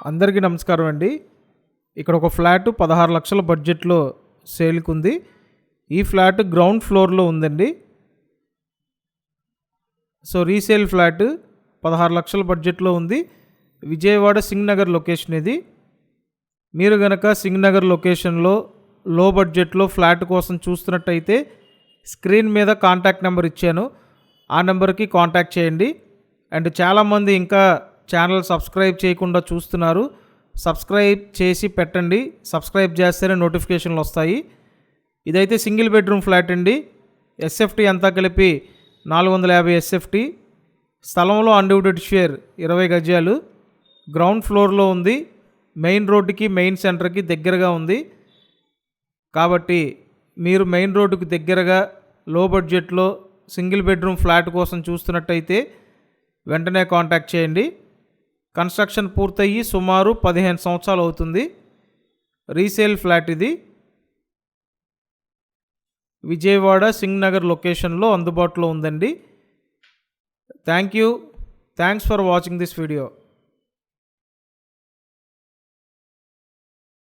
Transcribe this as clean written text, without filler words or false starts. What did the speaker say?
అందరికీ నమస్కారం అండి. ఇక్కడ ఒక ఫ్లాట్ 16 లక్షల బడ్జెట్లో సేల్కి ఉంది. ఈ ఫ్లాట్ గ్రౌండ్ ఫ్లోర్లో ఉందండి. సో రీసేల్ ఫ్లాట్ 16 లక్షల బడ్జెట్లో ఉంది. విజయవాడ సింగ్ నగర్ లొకేషన్ ఇది. మీరు గనక సింగ్ నగర్ లొకేషన్లో లో బడ్జెట్లో ఫ్లాట్ కోసం చూస్తున్నట్టయితే స్క్రీన్ మీద కాంటాక్ట్ నెంబర్ ఇచ్చాను, ఆ నెంబర్కి కాంటాక్ట్ చేయండి. అండ్ చాలామంది ఇంకా ఛానల్ సబ్స్క్రైబ్ చేయకుండా చూస్తున్నారు. సబ్స్క్రైబ్ చేసి పెట్టండి. సబ్స్క్రైబ్ చేస్తేనే నోటిఫికేషన్లు వస్తాయి. ఇదైతే సింగిల్ బెడ్రూమ్ ఫ్లాట్ అండి. ఎస్ఎఫ్టీ అంతా కలిపి 450 ఎస్ఎఫ్టీ. స్థలంలో అన్డివైడెడ్ షేర్ 20 గజాలు. గ్రౌండ్ ఫ్లోర్లో ఉంది. మెయిన్ రోడ్డుకి మెయిన్ సెంటర్కి దగ్గరగా ఉంది. కాబట్టి మీరు మెయిన్ రోడ్డుకి దగ్గరగా లో బడ్జెట్లో సింగిల్ బెడ్రూమ్ ఫ్లాట్ కోసం చూస్తున్నట్టయితే వెంటనే కాంటాక్ట్ చేయండి. కన్స్ట్రక్షన్ పూర్తయ్యి సుమారు 15 సంవత్సరాలు అవుతుంది. రీసేల్ ఫ్లాట్ ఇది. విజయవాడ సింగ్ నగర్ లొకేషన్లో అందుబాటులో ఉందండి. Thanks for watching this video.